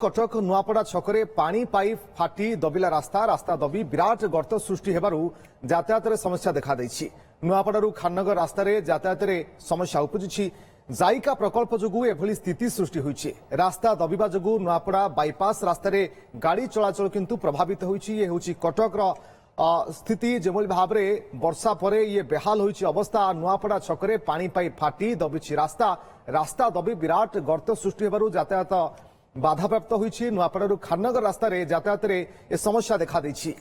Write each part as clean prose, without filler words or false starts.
कटक नुआपड़ा छकरे पानी पाइप फाटी दबिला रास्ता रास्ता दबी विराट गर्त सृष्टि हेबारु यातायात समस्या देखा देछि। नुआपड़ारू खाननगर रास्ता यातायात समस्या उपजुछि। जाइका प्रकल्प जोगु एभली स्थिति सृष्टि होइछि। रास्ता दबिबा जोगु नुआपड़ा बाईपास रास्ता गाड़ी चलाचल किंतु प्रभावित होइछि। ये होछि कटकर स्थिति जेभली भाव में वर्षा परे ये बेहाल होइछि अवस्था। नुआपड़ा छकरे पानी पाइप फाटी दबिछि रास्ता रास्ता दबी विराट गर्त सृष्टि हेबारु यातायात बाधाप्राप्त होइछि। नुआपड़ारू खाननगर रास्ता यातायात ए समस्या देखा देछि।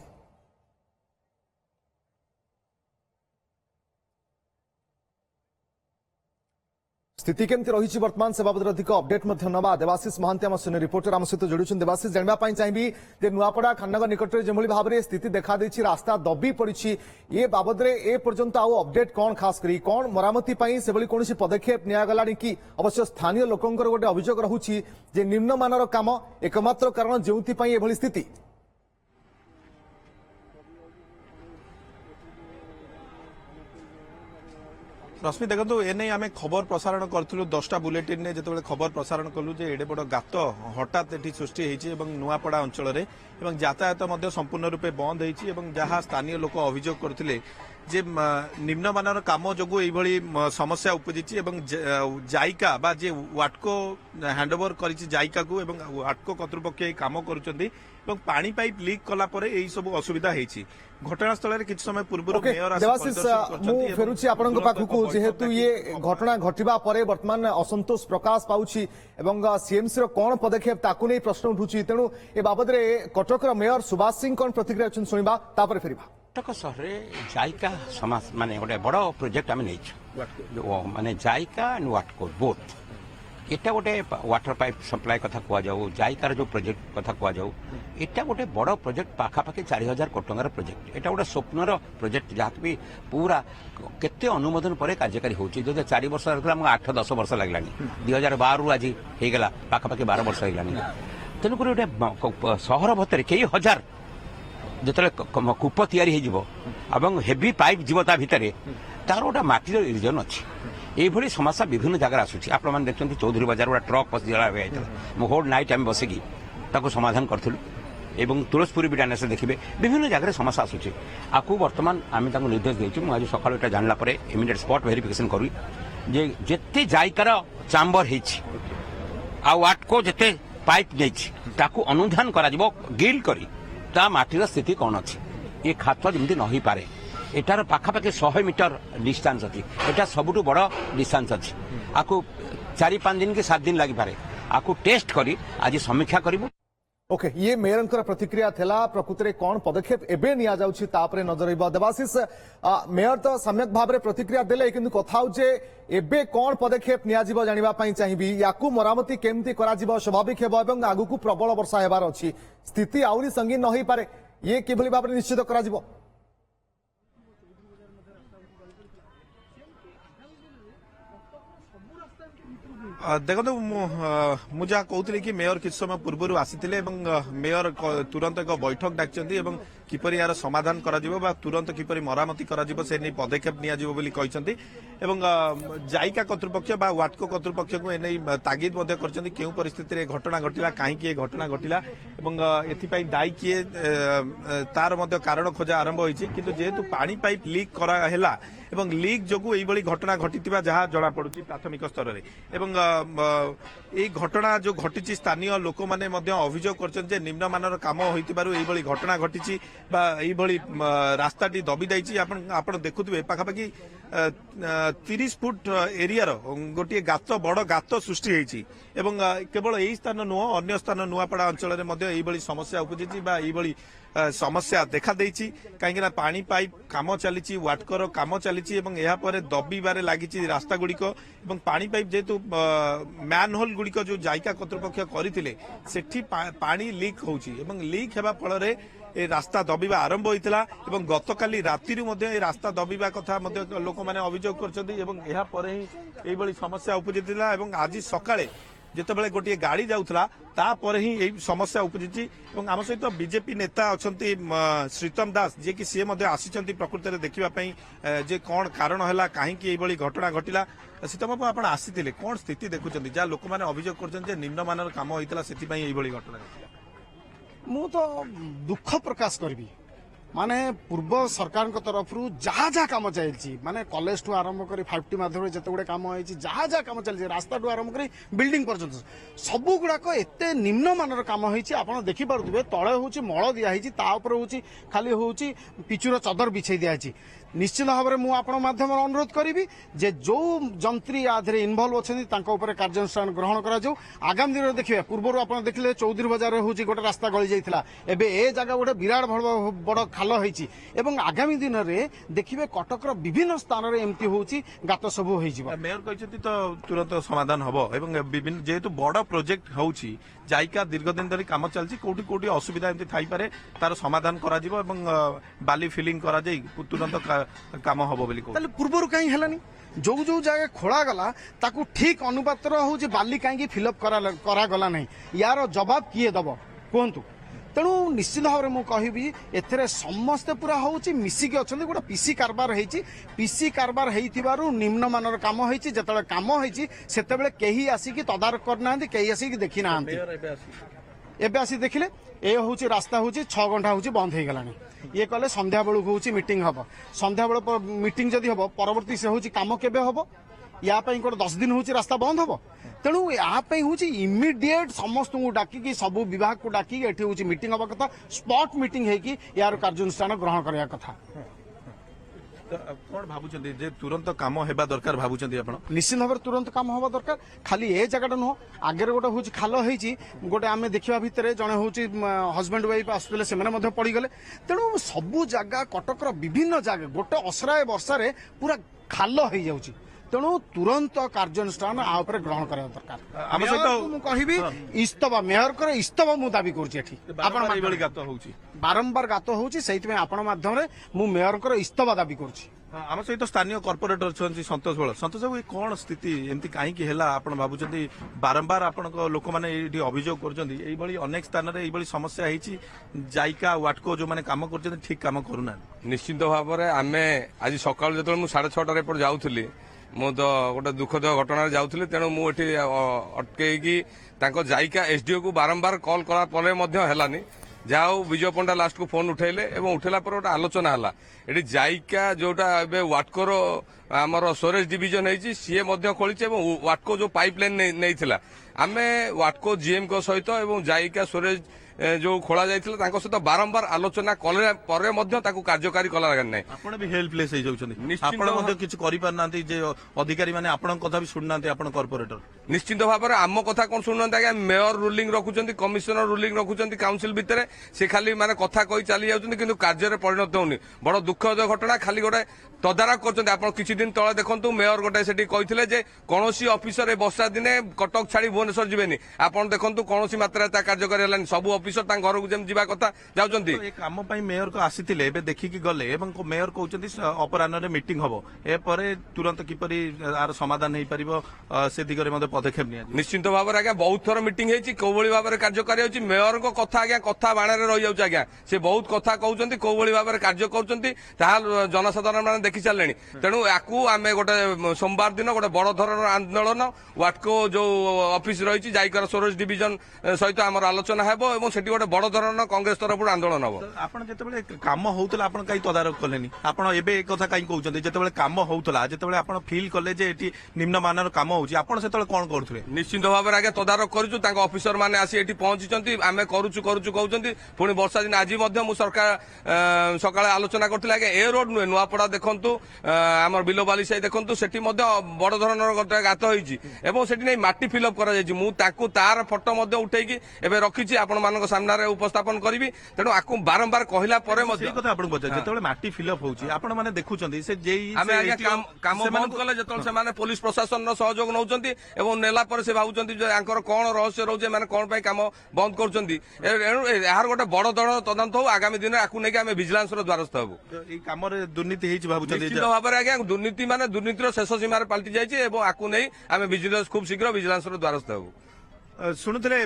स्थिति केमती रही वर्तमान से बाबद अधिक अपडेट नवा देवाशीष महांती आम सीनियर रिपोर्टर आम सहित जोड़ी। देवाशीष जानवाई चाहिए जे नुआपड़ा खाननगर निकट में जो भाव में स्थिति देखा देछि रास्ता दबी पड़ी ये बाबद ए पर्यंत आउ अपडेट कौन खास करी कौन मरामती से कौन पदक्षेप निगला कि अवश्य स्थानीय लोकंकर गोटे अभियोग रहुछि जे निम्नमानर काम एकमात्र कारण जो स्थिति। रश्मि देखो एने आम खबर प्रसारण करूँ 10टा बुलेटिन ने जो खबर प्रसारण कलु जे एडे बड़ गात हठात ये सृष्टि होती नुआपड़ा अंचल यातायात संपूर्ण रूपे बंद होती जहाँ स्थानीय लोक अभियोग करते जे निम्नमानर काम जोगु एभली समस्या उपजी जाइका बा जे वाटको हैंडओवर करिछि जाइका को एवं वाटको कर्तृपक्ष काम करुचंदी एवं पानी पाइप लीक कला परे एही सब असुविधा हेछि। घटनास्थल किछ समय पूर्व मेयर फेरुछि आपनक पाखकु जेहेतु ये घटना घटिबा परे वर्तमान असंतोष प्रकाश पाउछि एवं सीएमसी रो कोन पदक्षेप ताकु नै प्रश्न उठुछि। तेणु ए बाबद रे कटकर मेयर सुभाष सिंह कोन प्रतिक्रिया अछि सुनिबा तापर फेरिबा। कटक सहर जाइका समाज माने गोटे बड़ प्रोजेक्ट आम नहीं माने जाइका एंड वाटको बोथ एटा गोटे वाटर पाइप सप्लाई कथा कह जाऊ जाइकार जो प्रोजेक्ट कथा कह जाऊ एटा गोटे बड़ प्रोजेक्ट पाखापाखि 4000 कोटी टंकार प्रोजेक्ट एटा गोटे स्वप्नर प्रोजेक्ट जहाँ भी पूरा केते अनुमोदन पर कार्यकारी होची जो 4 वर्ष लगला 8-10 वर्ष लगलानी 2012 रु आज हेगला पाखापाखि 12 वर्ष हेगलानी। तेणुक गोटे सहर भीतर कई हजार जिते कूप तैयारी हो हेवी पाइप जीव ता भितर तार गोटे माटीर इरिजन अच्छी यही समस्या विभिन्न जगह आसूँ। आप देखते चौधरी बजार गोटे ट्रक पशिगला होल नाइट आम बसिकी समाधान करूँ तुलसीपुरी भी डायनेस देखिए विभिन्न जगह समस्या आसूँ। आपको बर्तमान आम निर्देश देती मुझे आज सकाल यहाँ जानला इमिडिएट स्पॉट वेरिफिकेशन करी जेते जाइकार चाम्बर होटको जिते पाइप नहीं अनुधान कर गिल करी ता माटीर स्थिति कौन अच्छी ये खात जमी नही पारे एटार पाखापाखि 100 मीटर डिस्टेंस अच्छी एटा सबुठु बड़ डिस्टेंस अच्छी आपको 4-5 दिन कि 7 दिन लगी पारे आपको टेस्ट करी आज समीक्षा करूँ। ओके ये मेयर प्रतिक्रिया थेला प्रकृति में कौन पदक्षेप एबे निया जाउछि तापरे नजर रहिबा। देवाशीष मेयर तो सम्यक भाव में प्रतिक्रिया देले किंतु कथा जे एबे कौन पदक्षेप निया जिवो जानिबा पई चाहिबी याकू मरामती केमती करा जिवो स्वाभाविक हेबो एवं आगुकू प्रबल वर्षा हेबार अछि स्थिति आउरी संगीन न होई पारे ये किभली भाव में निश्चित करा जिवो। देखो मुझे कहते कि मेयर किछ समय पूर्व आसी मेयर तुरंत एक बैठक डाकचंदी किपर यार समाधान करा तुरंत किपर मरामती करा से नहीं पदक्षेप नि जाइका कर्तृपक्ष बा वाटको कर्तृपक्ष को एने तागिद क्यों परिस्थिति घटना घटिला कहीं घटना घटिला एथि दायी किए तार कारण खोजा आरंभ होइछि किंतु जेहेतु पानी पाइप लीक करा हैला एवं लीक जोगु एई घटना घटिथिबा जहाँ जना पड़ुछि प्राथमिक स्तर में घटना जो घटी स्थानीय लोक मैंने अभियोग कर निम्नमानर काम होई घटना घटी रास्ताटी दबी जाइए आप देखुए पाखापाखि 30 फुट एरियार गोटे गात बड़ गात सृष्टि होती केवल यही स्थान नुह अन्य स्थान नुआपड़ा अंचल में समस्या उपजी समस्या देखा देछि कहीं पानी पाइप काम चली वाटकर काम चली दबिबारे लगी रास्ता गुड़िक पानी पाइप जेहेतु मैन होल गुड़िक जो जाइका कर्तृपक्ष करते सेठी पानी लीक होची लीक हेबा फल ए रास्ता दबिबा आरंभ होइतिला गतकाली राति रास्ता दबिबा कथा लोक मैंने अभियोग कर समस्या उपजी आज सकाळे ଯେତେବେଳେ ଗୋଟିଏ ଗାଡ଼ି ଯାଉଥିଲା ତାପରେ ହିଁ ଏହି ସମସ୍ୟା ଉପୁଜିଛି ଏବଂ ଆମ ସହିତ ବିଜେପି ନେତା ଅଛନ୍ତି ଶ୍ରୀତମ ଦାସ ଯିଏକି ସିଏ ମଧ୍ୟ ଆସିଛନ୍ତି ପ୍ରକୃତରେ ଦେଖିବା ପାଇଁ ଯେ କଣ କାରଣ ହେଲା କାହିଁକି ଏଇଭଳି ଘଟଣା ଘଟିଲା। ଶ୍ରୀତମ ବାବୁ ଆପଣ ଆସିଥିଲେ କଣ ସ୍ଥିତି ଦେଖୁଛନ୍ତି ଯାହା ଲୋକମାନେ ଅଭିଯୋଗ କରୁଛନ୍ତି ଯେ ନିମ୍ନମାନର କାମ ହୋଇଥିଲା ସେଥିପାଇଁ ଏଇଭଳି ଘଟଣା ଘଟିଲା। ମୁଁ ତ ଦୁଃଖ ପ୍ରକାଶ କରିବି ମାନେ ପୂର୍ବ ସରକାରଙ୍କ ତରଫରୁ ଯାହା ଯାହା କାମ ଚାଲିଛି ମାନେ କଲେଜ ଠୁ ଆରମ୍ଭ କରି 5T ମାଧ୍ୟମରେ ଯେତେ ଗୁଡେ କାମ ହେଇଛି ଯାହା ଯାହା କାମ ଚାଲିଛି ରାସ୍ତା ଠୁ ଆରମ୍ଭ କରି ବିଲ୍ଡିଂ ପର୍ଯ୍ୟନ୍ତ ସବୁ ଗୁଡାକ ଏତେ ନିମ୍ନମାନର କାମ ହେଇଛି ଆପଣ ଦେଖିପାରୁଥିବେ ତଳେ ହଉଛି ମଳ ଦିଆହେଇଛି ତା ଉପରେ ହଉଛି ଖାଲି ହଉଛି ପିଚୁର ଚଦର ବିଛେଇ ଦିଆହେଇଛି। ନିଶ୍ଚିତ ଭାବରେ ମୁଁ ଆପଣ ମାଧ୍ୟମରେ ଅନୁରୋଧ କରିବି ଯେ ଯୋଉ ଯନ୍ତ୍ରୀ ଆ ଦେହରେ ଇନଭଲ୍ଭ ଅଛନ୍ତି ତାଙ୍କ ଉପରେ କାର୍ଯ୍ୟାନୁଷ୍ଠାନ ଗ୍ରହଣ କରାଯାଉ। ଆଗାମୀ ଦିନରେ ଦେଖିବେ ପୂର୍ବରୁ ଆପଣ ଦେଖିଲେ ଚୌଧୁରୀ ବଜାରରେ ହଉଛି ଗୋଟେ ରାସ୍ତା ଗଳି ଯାଇଥିଲା ଏବେ ଏ ଜାଗା ଗୋଟେ ବିରାଟ ବଡ ଖାଲ ହେଇଛି ଏବଂ ଆଗାମୀ ଦିନରେ ଦେଖିବେ କଟକର ବିଭିନ୍ନ ସ୍ଥାନରେ ଏମିତି ହଉଛି ଗାତ ସବୁ ହେଇଯିବ। मेयर कहते तो तुरंत समाधान हम এবং বিভিন্ন যেহেতু বড় প্রজেক্ট হচ্ছে জাইকা দীর্ঘদিন ধরে কাম চালছি কোটি কোটি অসুবিধা এমতি থাইপারে তার সমাধান করা যাব এবং বালি ফিলিং করা যাই তুরন্ত কাম হব বলি কহ তাহলে পূର୍ବରୁ କାହିଁ ହେଲାନି ଯୋଉ ଯୋଉ ଜାଗା ଖୋଳାଗଲା ତାକୁ ଠିକ ଅନୁପାତର ହଉଛି ବାଲି କାହିଁକି ଫିଲ୍ଅପ୍ କରାଗଲା ନାହିଁ ୟାର ଜବାବ କିଏ ଦବ କୁହନ୍ତୁ। ତେଣୁ ନିଶ୍ଚିତ ଭାବରେ ମୁଁ କହିବି ଏଥିରେ ସମସ୍ତେ ପୁରା ହଉଛି ମିଶିକି ଅଛନ୍ତି ଗୋଟେ ପିସି କାରବାର ହେଇଛି ପିସି କାରବାର ହେଇଥିବାରୁ ନିମ୍ନମାନର କାମ ହେଇଛି ଯେତେବେଳେ କାମ ହେଇଛି ସେତେବେଳେ କେହି ଆସିକି ତଦାରଖ କରିନାହାନ୍ତି କେହି ଆସିକି ଦେଖି ନାହାନ୍ତି। ଏବେ ଆସି ଦେଖିଲେ ଏ ହଉଛି ରାସ୍ତା ହଉଛି 6 ଘଣ୍ଟା ହଉଛି ବନ୍ଦ ହେଇଗଲାଣି ଇଏ କଲେ ସନ୍ଧ୍ୟା ବେଳକୁ ହଉଛି ମିଟିଂ ହବ ସନ୍ଧ୍ୟା ବେଳ ମିଟିଂ ଯଦି ହବ ପରବର୍ତ୍ତୀ ସେ ହଉଛି କାମ କେବେ ହବ या ପାଇଁ ଗୋଟେ 10 दिन ହଉଛି ରାସ୍ତା ବନ୍ଦ ହବ। ତେଣୁ ଏହା ପାଇଁ ହଉଛି ଇମିଡିଏଟ ସମସ୍ତଙ୍କୁ ଡାକିକି ସବୁ ବିଭାଗକୁ ଡାକିକି ଏଠି ହଉଛି ମିଟିଂ ହବା କଥା ସ୍ପଟ ମିଟିଂ ହେଇକି ୟାର କାର୍ଯ୍ୟାନୁଷ୍ଠାନ ଗ୍ରହଣ କରିବା କଥା। କଣ ଭାବୁଛନ୍ତି ଯେ ତୁରନ୍ତ କାମ ହେବା ଦରକାର ଭାବୁଛନ୍ତି ଆପଣ? ନିଶ୍ଚିତ ଭାବରେ ତୁରନ୍ତ କାମ ହବା ଦରକାର ଖାଲି ଏ ଜାଗାଟା ନୁହଁ ଆଗରେ ଗୋଟେ ହଉଛି ଖାଲ ହେଇଛି ଗୋଟେ ଆମେ ଦେଖିବା ଭିତରେ ଜଣେ ହଉଛି ହଜବେଣ୍ଡ ୱାଇଫ୍ ଆସୁଥିଲେ ସେମାନେ ମଧ୍ୟ ପଡିଗଲେ। ତେଣୁ ସବୁ ଜାଗା କଟକର ବିଭିନ୍ନ ଜାଗା ଗୋଟେ ଅସରାଏ ବର୍ଷାରେ ପୁରା ଖାଲ ହେଇଯାଉଛି ତେଣୁ ତୁରନ୍ତ କାର୍ଯ୍ୟାନୁଷ୍ଠାନ ଆ ଉପରେ ଗ୍ରହଣ କରିବା ଦରକାର। ଆମ ସହିତ ମୁଁ କହିବି ଇସ୍ତଫା ମେୟରଙ୍କର ଇସ୍ତଫା ମୁଁ ଦାବି କରୁଛି ଏଠି ଆପଣ ଏଇଭଳି ଗାତ ହଉଛି ବାରମ୍ବାର ଗାତ ହଉଛି ସେଇଥିପାଇଁ ଆପଣ ମାଧ୍ୟମରେ ମୁଁ ମେୟରଙ୍କର ଇସ୍ତଫା ଦାବି କରୁଛି। ଆମ ସହିତ ସ୍ଥାନୀୟ କର୍ପୋରେଟର ଅଛନ୍ତି ସନ୍ତୋଷ ବଳ। ସନ୍ତୋଷ ବାବୁ କଣ ସ୍ଥିତି ଏମିତି କାହିଁକି ହେଲା ଆପଣ ଭାବୁଛନ୍ତି ବାରମ୍ବାର ଆପଣଙ୍କ ଲୋକମାନେ ଏଇଠି ଅଭିଯୋଗ କରୁଛନ୍ତି ଏଇଭଳି ଅନେକ ସ୍ଥାନରେ ଏଇଭଳି ସମସ୍ୟା ହେଇଛି ଜାଇକା ୱାଟକୋ ଯୋଉମାନେ କାମ କରୁଛନ୍ତି ଠିକ କାମ କରୁନାହାନ୍ତି। ନିଶ୍ଚିତ ଭାବରେ ଆମେ ଆଜି ସକାଳୁ ଯେତେବେଳେ ମୁଁ 6:30 ଏପଟେ ଯାଉଥିଲି ମୁଁ ତ ଗୋଟେ ଦୁଃଖଦ ଘଟଣାରେ ଯାଉଥିଲି ତେଣୁ ମୁଁ ଏଠି ଅଟକେଇକି ତାଙ୍କ ଜାଇକା ଏସଡିଓ କୁ ବାରମ୍ବାର କଲ୍ କଲା ପରେ ମଧ୍ୟ ହେଲାନି। ଯାହା ହଉ ବିଜୟ ପଣ୍ଡା ଲାଷ୍ଟକୁ ଫୋନ ଉଠେଇଲେ ଏବଂ ଉଠେଇଲା ପରେ ଗୋଟେ ଆଲୋଚନା ହେଲା ଏଠି ଜାଇକା ଯୋଉଟା ଏବେ ୱାଟକୋର ଆମର ଷ୍ଟୋରେଜ ଡିଭିଜନ ହେଇଛି ସିଏ ମଧ୍ୟ ଖୋଳିଛି ଏବଂ ୱାଟକୋ ଯୋଉ ପାଇପ ଲାଇନ ନେଇଥିଲା ଆମେ ୱାଟକୋ ଜିଏମ୍ ଙ୍କ ସହିତ ଏବଂ ଜାଇକା ଷ୍ଟୋରେଜ ଯୋଉ ଖୋଳା ଯାଇଥିଲା ତାଙ୍କ ସହିତ ବାରମ୍ବାର ଆଲୋଚନା କଲେ ପରେ ମଧ୍ୟ ତାକୁ କାର୍ଯ୍ୟକାରୀ କଲା ନାହିଁ। ଆପଣ ବି ହେଲ୍ପଲେସ୍ ହେଇଯାଉଛନ୍ତି ନିଶ୍ଚିତ ଆପଣ ମଧ୍ୟ କିଛି କରିପାରୁନାହାନ୍ତି ଯେ ଅଧିକାରୀ ମାନେ ଆପଣଙ୍କ କଥା ବି ଶୁଣୁନାହାନ୍ତି ଆପଣ କର୍ପୋରେଟର। ନିଶ୍ଚିତ ଭାବରେ ଆମ କଥା କଣ ଶୁଣୁନାହାନ୍ତି ଆଜ୍ଞା ମେୟର ରୁଲିଂ ରଖୁଛନ୍ତି କମିଶନର ରୁଲିଂ ରଖୁଛନ୍ତି କାଉନସିଲ ଭିତରେ ସେ ଖାଲି ମାନେ କଥା କହି ଚାଲି ଯାଉଛନ୍ତି କିନ୍ତୁ କାର୍ଯ୍ୟରେ ପରିଣତ ହଉନି। ବଡ ଦୁଃଖଦ ଘଟଣା ଖାଲି ଗୋଟେ ତଦାରଖ କରୁଛନ୍ତି। ଆପଣ କିଛି ଦିନ ତଳେ ଦେଖନ୍ତୁ ମେୟର ଗୋଟେ ସେଠି କହିଥିଲେ ଯେ କୌଣସି ଅଫିସର ଏ ବର୍ଷା ଦିନେ କଟକ ଛାଡି ଭୁବନେଶ୍ୱର ଯିବେନି। ଆପଣ ଦେଖନ୍ତୁ କୌଣସି ମାତ୍ରାରେ ତା କାର୍ଯ୍ୟକାରୀ ହେଲାନି ସବୁ ଅଫିସର ତାଙ୍କ ଘରକୁ ଯେମିତି ଯିବା କଥା ଯାଉଛନ୍ତି। ଏ କାମ ପାଇଁ ମେୟର ଆସିଥିଲେ ଏବେ ଦେଖିକି ଗଲେ ଏବଂ ମେୟର କହୁଛନ୍ତି ଅପରାହ୍ନରେ ମିଟିଂ ହବ ଏପରେ ତୁରନ୍ତ କିପରି ଆର ସମାଧାନ ହେଇପାରିବ ସେ ଦିଗରେ ମଧ୍ୟ ପଦକ୍ଷେପ ନିଆଯିବ। ନିଶ୍ଚିତ ଭାବରେ ଆଜ୍ଞା ବହୁତ ଥର ମିଟିଂ ହେଇଛି କୋଉଭଳି ଭାବରେ କାର୍ଯ୍ୟକାରୀ ହେଉଛି ମେୟରଙ୍କ କଥା ଆଜ୍ଞା କଥା ବାଣରେ ରହିଯାଉଛି ଆଜ୍ଞା ସେ ବହୁତ କଥା କହୁଛନ୍ତି କୋଉଭଳି ଭାବରେ କାର୍ଯ୍ୟ କରୁଛନ୍ତି ତାହା ଜନସାଧାରଣ ମାନେ ଦେଖି ସାରିଲେଣି। ତେଣୁ ୟାକୁ ଆମେ ଗୋଟେ ସୋମବାର ଦିନ ଗୋଟେ ବଡ ଧରଣର ଆନ୍ଦୋଳନ ୱାଟକୋ ଯୋଉ ଅଫିସ ରହିଛି ଜାଇକାର ଷ୍ଟୋରେଜ ଡିଭିଜନ ସହିତ ଆମର ଆଲୋଚନା ହେବ ଏବଂ ସେଠି ଗୋଟେ ବଡ ଧରଣର କଂଗ୍ରେସ ତରଫରୁ ଆନ୍ଦୋଳନ ହବ। ଆପଣ ଯେତେବେଳେ କାମ ହଉଥିଲା ଆପଣ କାହିଁ ତଦାରଖ କଲେନି? ଆପଣ ଏବେ ଏ କଥା କାହିଁ କହୁଛନ୍ତି? ଯେତେବେଳେ କାମ ହଉଥିଲା ଯେତେବେଳେ ଆପଣ ଫିଲ୍ କଲେ ଯେ ଏଠି ନିମ୍ନମାନର କାମ ହଉଛି ଆପଣ ସେତେବେଳେ କଣ କରୁଥିଲେ? ନିଶ୍ଚିତ ଭାବରେ ଆଜ୍ଞା ତଦାରଖ କରୁଛୁ ତାଙ୍କ ଅଫିସର ମାନେ ଆସି ଏଠି ପହଞ୍ଚିଛନ୍ତି ଆମେ କରୁଛୁ କହୁଛନ୍ତି ପୁଣି ବର୍ଷା ଦିନ ଆଜି ମଧ୍ୟ ମୁଁ ସରକାର ସକାଳେ ଆଲୋଚନା କରିଥିଲି ଆଜ୍ଞା ଏ ରୋଡ ନୁହେଁ ନୂଆପଡା ଦେଖନ୍ତୁ ଆମର ବିଲୋବାଲି ସାହି ଦେଖନ୍ତୁ ସେଠି ମଧ୍ୟ ବଡ ଧରଣର ଗୋଟେ ଗାତ ହେଇଛି ଏବଂ ସେଠି ନେଇ ମାଟି ଫିଲ୍ଅପ୍ କରାଯାଇଛି। ମୁଁ ତାକୁ ତାର ଫଟୋ ମଧ୍ୟ ଉଠେଇକି ଏବେ ରଖିଛି ଆପଣ ମାନଙ୍କ ସାମ୍ନାରେ ଉପସ୍ଥାପନ କରିବି। ତେଣୁ ଆକୁ ବାରମ୍ବାର କହିଲା ପରେ ମଧ୍ୟ ସେଇ କଥା ଆପଣଙ୍କୁ ପଚାରେ ଯେତେବେଳେ ମାଟି ଫିଲ୍ଅପ୍ ହଉଛି ଆପଣ ମାନେ ଦେଖୁଛନ୍ତି ସେ ଯେଇ ଆମେ ଆଜ୍ଞା କାମ ବନ୍ଦ କଲେ ଯେତେବେଳେ ସେମାନେ ପୋଲିସ ପ୍ରଶାସନର ସହଯୋଗ ନେଉଛନ୍ତି ଏବଂ ନେଲା ପରେ ସେ ଭାବୁଛନ୍ତି ଯେ ୟାଙ୍କର କଣ ରହସ୍ୟ ରହୁଛି ଏମାନେ କଣ ପାଇଁ କାମ ବନ୍ଦ କରୁଛନ୍ତି। ଏହାର ଗୋଟେ ବଡ ଧରଣର ତଦନ୍ତ ହଉ ଆଗାମୀ ଦିନରେ ଆକୁ ନେଇକି ଆମେ ଭିଜିଲାନ୍ସର ଦ୍ୱାରସ୍ଥ ହେବୁ। ଏଇ କାମରେ ଦୁର୍ନୀତି ହେଇଛି ଭାବୁଛନ୍ତି? ନିଶ୍ଚିତ ଭାବରେ ଆଜ୍ଞା ଦୁର୍ନୀତି ମାନେ ଦୁର୍ନୀତିର ଶେଷ ସୀମାରେ ପାଲଟି ଯାଇଛି ଏବଂ ଆକୁ ନେଇ ଆମେ ଭିଜିଲାନ୍ସ ଖୁବ୍ ଶୀଘ୍ର ଭିଜିଲାନ୍ସର ଦ୍ୱାରସ୍ଥ ହେବୁ। ଶୁଣୁଥିଲେ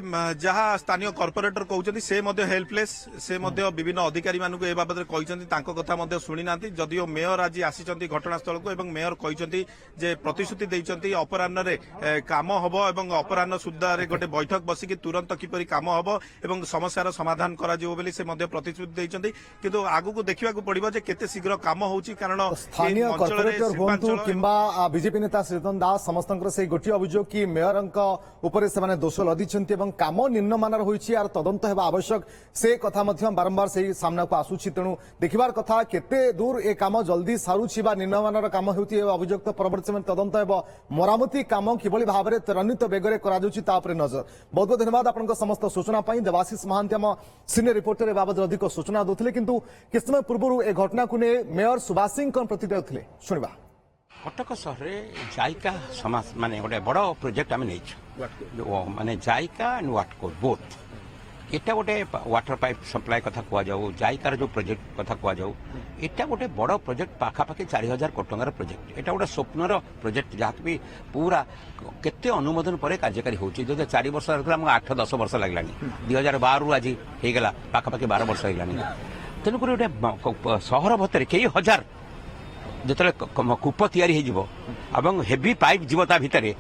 ଯାହା ସ୍ଥାନୀୟ କର୍ପୋରେଟର କହୁଛନ୍ତି ସେ ମଧ୍ୟ ହେଲ୍ପଲେସ୍ ସେ ମଧ୍ୟ ବିଭିନ୍ନ ଅଧିକାରୀମାନଙ୍କୁ ଏ ବାବଦରେ କହିଛନ୍ତି ତାଙ୍କ କଥା ମଧ୍ୟ ଶୁଣି ନାହାନ୍ତି ଯଦିଓ ମେୟର ଆଜି ଆସିଛନ୍ତି ଘଟଣାସ୍ଥଳକୁ ଏବଂ ମେୟର କହିଛନ୍ତି ଯେ ପ୍ରତିଶ୍ରୁତି ଦେଇଛନ୍ତି ଅପରାହ୍ନରେ କାମ ହେବ ଏବଂ ଅପରାହ୍ନ ସୁଦ୍ଧାରେ ଗୋଟେ ବୈଠକ ବସିକି ତୁରନ୍ତ କିପରି କାମ ହେବ ଏବଂ ସମସ୍ୟାର ସମାଧାନ କରାଯିବ ବୋଲି ସେ ମଧ୍ୟ ପ୍ରତିଶ୍ରୁତି ଦେଇଛନ୍ତି କିନ୍ତୁ ଆଗକୁ ଦେଖିବାକୁ ପଡିବ ଯେ କେତେ ଶୀଘ୍ର କାମ ହେଉଛି କାରଣ ସ୍ଥାନୀୟ କର୍ପୋରେଟର ହୁଅନ୍ତୁ କିମ୍ବା ବିଜେପି ନେତା ଶ୍ରୀତନ ଦାସ ସମସ୍ତଙ୍କର ସେଇ ଗୋଟିଏ ଅଭିଯୋଗ କି ମେୟରଙ୍କ ଉପରେ ସେମାନେ ଦୋଷ ଲଦିଛନ୍ତି ଏବଂ କାମ ନିମ୍ନମାନର ହୋଇଛି ଏହାର ତଦନ୍ତ ହେବା ଆବଶ୍ୟକ ସେ କଥା ମଧ୍ୟ ବାରମ୍ବାର ସେଇ ସାମ୍ନାକୁ ଆସୁଛି ତେଣୁ ଦେଖିବାର କଥା କେତେ ଦୂର ଏ କାମ ଜଲ୍ଦି ସାରୁଛି ବା ନିମ୍ନମାନର କାମ ହେଉଛି ଏ ଅଭିଯୋଗ ତ ପରବର୍ତ୍ତୀ ସମୟରେ ତଦନ୍ତ ହେବ ମରାମତି କାମ କିଭଳି ଭାବରେ ତ୍ୱରାନ୍ୱିତ ବେଗରେ କରାଯାଉଛି ତା ଉପରେ ନଜର ବହୁତ ବହୁତ ଧନ୍ୟବାଦ ଆପଣଙ୍କ ସମସ୍ତ ସୂଚନା ପାଇଁ ଦେବାଶିଷ ମହାନ୍ତି ଆମ ସିନିୟର ରିପୋର୍ଟର ଏ ବାବଦରେ ଅଧିକ ସୂଚନା ଦେଉଥିଲେ କିନ୍ତୁ କିଛି ସମୟ ପୂର୍ବରୁ ଏ ଘଟଣାକୁ ନେଇ ମେୟର ସୁଭାଷ ସିଂ କ'ଣ ପ୍ରତିକ୍ରିୟା ଦେଉଥିଲେ ଶୁଣିବା କଟକ ସହରରେ ଜାଇକା ସମାଜ ମାନେ ଗୋଟେ ବଡ଼ ପ୍ରୋଜେକ୍ଟ ଆମେ ନେଇଛୁ ମାନେ ଜାଇକା ଆଣ୍ଡ ୱାଟକୋ ବୋଥ୍ এটা ଗୋଟେ ୱାଟର ପାଇପ୍ ସପ୍ଲାଏ କଥା କୁହାଯାଉ ଜାଇକାର ଯେଉଁ ପ୍ରୋଜେକ୍ଟ କଥା କୁହାଯାଉ এটা ଗୋଟେ ବଡ଼ ପ୍ରୋଜେକ୍ଟ ପାଖାପାଖି 4,000 କୋଟି ଟଙ୍କାର ପ୍ରୋଜେକ୍ଟ এটা ଗୋଟେ ସ୍ୱପ୍ନର ପ୍ରୋଜେକ୍ଟ ଯାହାକି ବି ପୁରା କେତେ ଅନୁମୋଦନ ପରେ କାର୍ଯ୍ୟକାରୀ ହେଉଛି ଯଦି 4 ବର୍ଷ ଲାଗିଥିଲା ଆମକୁ 8-10 ବର୍ଷ ଲାଗିଲାଣି 2012ରୁ ଆଜି ହେଇଗଲା ପାଖାପାଖି 12 ବର୍ଷ ହେଇଗଲାଣି ତେଣୁକରି ଗୋଟେ ସହର ଭିତରେ କେଇ ହଜାର ଯେତେବେଳେ କୂପ ତିଆରି ହେଇଯିବ ଏବଂ ହେଭି ପାଇପ୍ ଯିବ ତା ଭିତରେ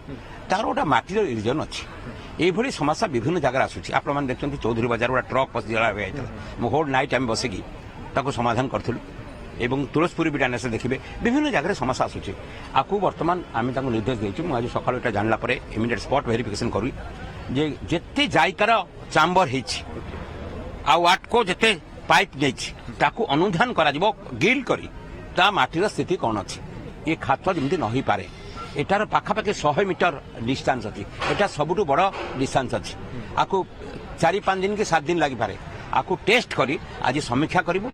ତାର ଗୋଟେ ମାଟିର ଇରିଜନ ଅଛି এইভাবে সমস্যা বিভিন্ন জায়গায় আসুଛି আপনার দেখছেন চৌধুরী বাজার গোটা ট্রক পশিগলা হয়েছিল মু হোল নাইট আমি বসিকি তাকে সমাধান করলু এবং তুলসপুর বিটা নেসে দেখবে বিভিন্ন জায়গায় সমস্যা আসুଛି আকু বর্তমান আমি তাকে নির্দেশ দিয়েছি মু আজ সকাল এটা জানলা পরে ইমিডিয়েট স্পট ভেরিফিকেশন করি যে যেতে জায়গার চাম্বর হয়েছি আটকো যেতে পাইপ নেইছি তাকে অনুধান করা যাব গিল করি তা মাটির স্থিতি কোন আছে এ খাত যেমনি ন হয়ে পারে এটার পাখাপাখি 100 মিটার ডিস্টান্স আছে এটা সবুঠু বড় ডিস্টান্স আছে আকু 4-5 দিন কি 7 দিন লাগি পারে আকু টেস্ট করি আজ সমীক্ষা করিবু